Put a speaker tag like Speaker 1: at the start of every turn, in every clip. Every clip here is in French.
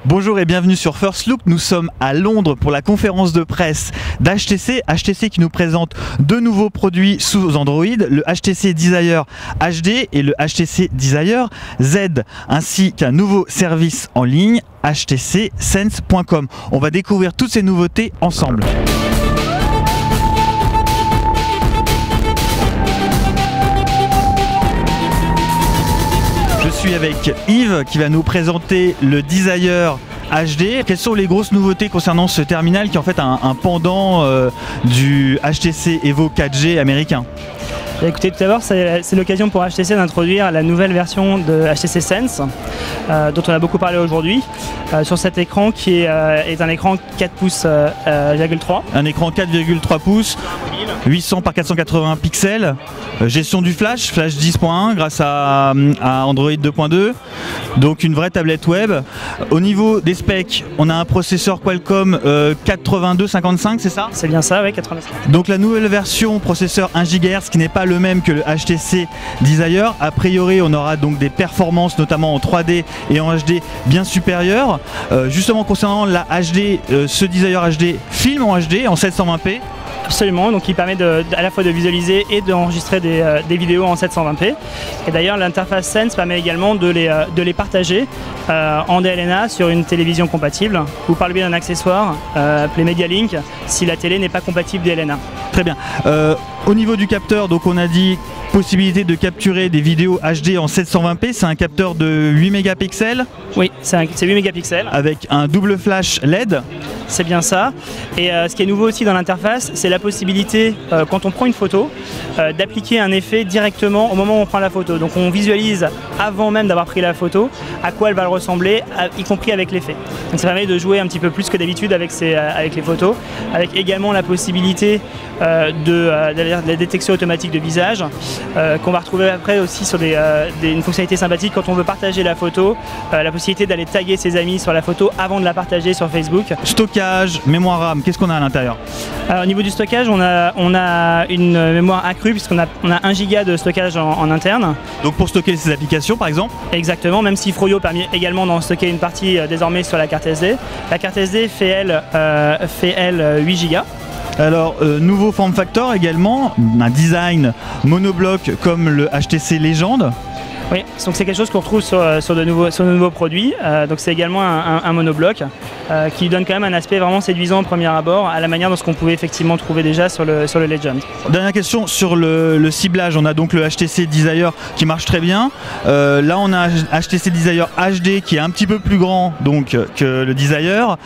Speaker 1: Bonjour et bienvenue sur First Look. Nous sommes à Londres pour la conférence de presse d'HTC. HTC qui nous présente deux nouveaux produits sous Android, le HTC Desire HD et le HTC Desire Z, ainsi qu'un nouveau service en ligne, htcsense.com. On va découvrir toutes ces nouveautés ensemble. Je suis avec Yves qui va nous présenter le Desire HD. Quelles sont les grosses nouveautés concernant ce terminal qui est en fait un pendant du HTC Evo 4G américain?
Speaker 2: Écoutez, tout d'abord, c'est l'occasion pour HTC d'introduire la nouvelle version de HTC Sense, dont on a beaucoup parlé aujourd'hui, sur cet écran qui est un écran 4 pouces 3.
Speaker 1: Un écran 4,3 pouces, 800 par 480 pixels, gestion du flash 10.1 grâce à Android 2.2, donc une vraie tablette web. Au niveau des specs, on a un processeur Qualcomm 8255, c'est ça?
Speaker 2: C'est bien ça, oui, 85.
Speaker 1: Donc la nouvelle version processeur 1 GHz qui n'est pas le même que le HTC Desire. A priori, on aura donc des performances notamment en 3D et en HD bien supérieures. Justement concernant la HD, ce Desire HD filme en HD en 720p.
Speaker 2: Absolument, donc il permet à la fois de visualiser et d'enregistrer des vidéos en 720p. Et d'ailleurs l'interface Sense permet également de les partager en DLNA sur une télévision compatible ou par le biais d'un accessoire appelé MediaLink si la télé n'est pas compatible DLNA.
Speaker 1: Très bien. Au niveau du capteur, donc on a dit possibilité de capturer des vidéos HD en 720p, c'est un capteur de 8 mégapixels.
Speaker 2: Oui, c'est 8 mégapixels.
Speaker 1: Avec un double flash LED.
Speaker 2: C'est bien ça. Et ce qui est nouveau aussi dans l'interface, c'est la possibilité, quand on prend une photo, d'appliquer un effet directement au moment où on prend la photo. Donc on visualise avant même d'avoir pris la photo à quoi elle va ressembler, y compris avec l'effet. Donc ça permet de jouer un petit peu plus que d'habitude avec les photos, avec également la possibilité de la détection automatique de visage, qu'on va retrouver après aussi sur une fonctionnalité sympathique quand on veut partager la photo, la possibilité d'aller taguer ses amis sur la photo avant de la partager sur Facebook.
Speaker 1: Stockage, mémoire RAM, qu'est-ce qu'on a à l'intérieur?
Speaker 2: Au niveau du stockage, on a une mémoire accrue puisqu'on a 1 giga de stockage en interne.
Speaker 1: Donc pour stocker ses applications par exemple?
Speaker 2: Exactement, même si Froyo permet également d'en stocker une partie désormais sur la carte SD. La carte SD fait elle 8 gigas.
Speaker 1: Alors, nouveau form factor également, un design monobloc comme le HTC Legend.
Speaker 2: Oui, donc c'est quelque chose qu'on retrouve sur de nouveaux produits. Donc c'est également un monobloc qui donne quand même un aspect vraiment séduisant au premier abord, à la manière de ce qu'on pouvait effectivement trouver déjà sur le Legend.
Speaker 1: Dernière question sur le ciblage. On a donc le HTC Desire qui marche très bien. Là on a HTC Desire HD qui est un petit peu plus grand donc, que le Desire.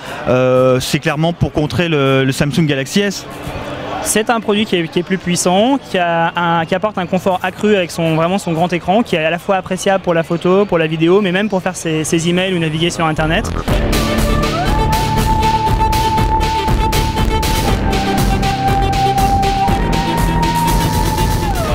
Speaker 1: C'est clairement pour contrer le Samsung Galaxy S.
Speaker 2: C'est un produit qui est plus puissant, qui apporte un confort accru avec vraiment son grand écran, qui est à la fois appréciable pour la photo, pour la vidéo, mais même pour faire ses emails ou naviguer sur Internet.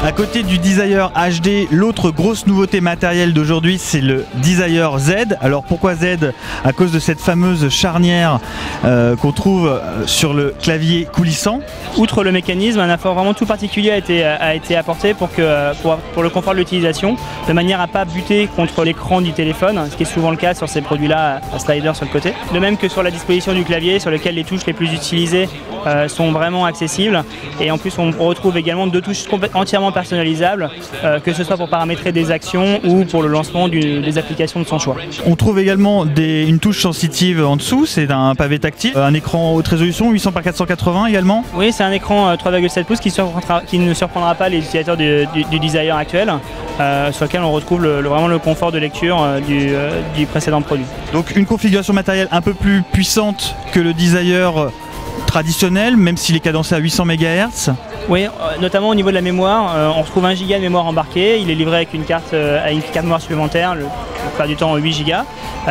Speaker 1: À côté du Desire HD, l'autre grosse nouveauté matérielle d'aujourd'hui, c'est le Desire Z. Alors pourquoi Z? À cause de cette fameuse charnière qu'on trouve sur le clavier coulissant.
Speaker 2: Outre le mécanisme, un effort vraiment tout particulier a été apporté pour le confort de l'utilisation, de manière à ne pas buter contre l'écran du téléphone, ce qui est souvent le cas sur ces produits-là à slider sur le côté. De même que sur la disposition du clavier, sur lequel les touches les plus utilisées sont vraiment accessibles. Et en plus, on retrouve également 2 touches entièrement personnalisables, que ce soit pour paramétrer des actions ou pour le lancement des applications de son choix.
Speaker 1: On trouve également une touche sensitive en dessous, c'est un pavé tactile, un écran haute résolution 800 par 480 également.
Speaker 2: Oui, c'est un écran 3,7 pouces qui ne surprendra pas les utilisateurs du Desire actuel, sur lequel on retrouve vraiment le confort de lecture du précédent produit.
Speaker 1: Donc une configuration matérielle un peu plus puissante que le Desire traditionnel, même s'il est cadencé à 800 MHz.
Speaker 2: Oui, notamment au niveau de la mémoire, on retrouve 1 giga de mémoire embarquée, il est livré avec une carte mémoire supplémentaire, la plupart du temps 8 Go,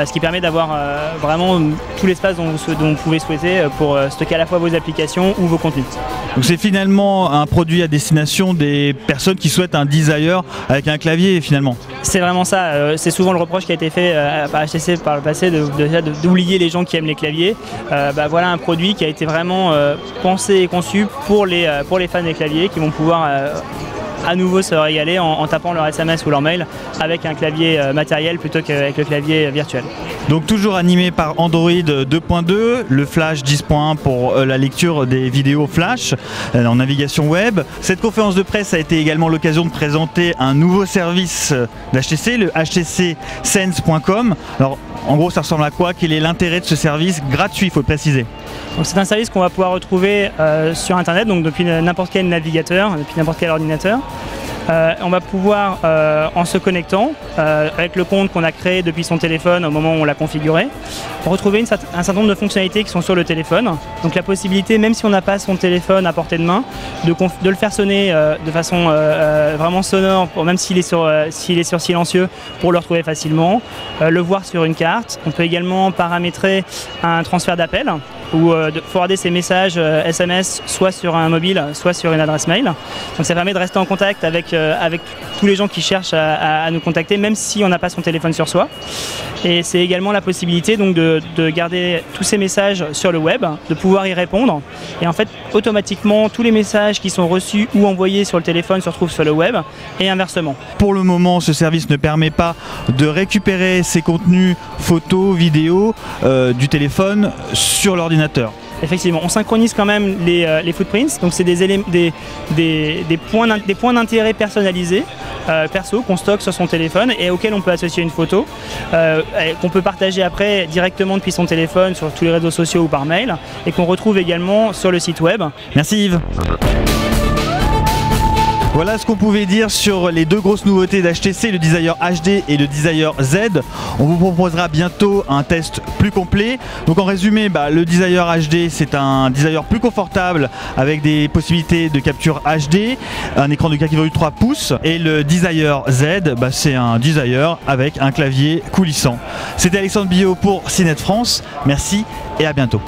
Speaker 2: ce qui permet d'avoir vraiment tout l'espace dont vous pouvez souhaiter pour stocker à la fois vos applications ou vos contenus.
Speaker 1: Donc c'est finalement un produit à destination des personnes qui souhaitent un Desire avec un clavier finalement.
Speaker 2: C'est vraiment ça, c'est souvent le reproche qui a été fait par HTC par le passé d'oublier les gens qui aiment les claviers. Voilà un produit qui a été vraiment pensé et conçu pour les fans des claviers qui vont pouvoir à nouveau se régaler en tapant leur SMS ou leur mail avec un clavier matériel plutôt qu'avec le clavier virtuel.
Speaker 1: Donc toujours animé par Android 2.2, le Flash 10.1 pour la lecture des vidéos Flash en navigation web. Cette conférence de presse a été également l'occasion de présenter un nouveau service d'HTC, le htcsense.com. Alors en gros ça ressemble à quoi? Quel est l'intérêt de ce service gratuit, il faut le préciser?
Speaker 2: C'est un service qu'on va pouvoir retrouver sur internet, donc depuis n'importe quel navigateur, depuis n'importe quel ordinateur. On va pouvoir, en se connectant, avec le compte qu'on a créé depuis son téléphone au moment où on l'a configuré, retrouver un certain nombre de fonctionnalités qui sont sur le téléphone. Donc la possibilité, même si on n'a pas son téléphone à portée de main, de le faire sonner de façon vraiment sonore, même s'il est sur silencieux, pour le retrouver facilement, le voir sur une carte. On peut également paramétrer un transfert d'appel ou de forwarder ces messages SMS soit sur un mobile, soit sur une adresse mail. Donc ça permet de rester en contact avec tous les gens qui cherchent à nous contacter, même si on n'a pas son téléphone sur soi. Et c'est également la possibilité donc de garder tous ces messages sur le web, de pouvoir y répondre. Et en fait, automatiquement, tous les messages qui sont reçus ou envoyés sur le téléphone se retrouvent sur le web et inversement.
Speaker 1: Pour le moment, ce service ne permet pas de récupérer ces contenus photos, vidéos du téléphone sur l'ordinateur.
Speaker 2: Effectivement, on synchronise quand même les footprints, donc c'est des points d'intérêt personnalisés, perso, qu'on stocke sur son téléphone et auxquels on peut associer une photo, qu'on peut partager après directement depuis son téléphone sur tous les réseaux sociaux ou par mail, et qu'on retrouve également sur le site web.
Speaker 1: Merci Yves. Voilà ce qu'on pouvait dire sur les deux grosses nouveautés d'HTC, le Desire HD et le Desire Z. On vous proposera bientôt un test plus complet. Donc en résumé, le Desire HD c'est un Desire plus confortable avec des possibilités de capture HD, un écran de 4,3 pouces, et le Desire Z c'est un Desire avec un clavier coulissant. C'était Alexandre Billot pour CNET France, merci et à bientôt.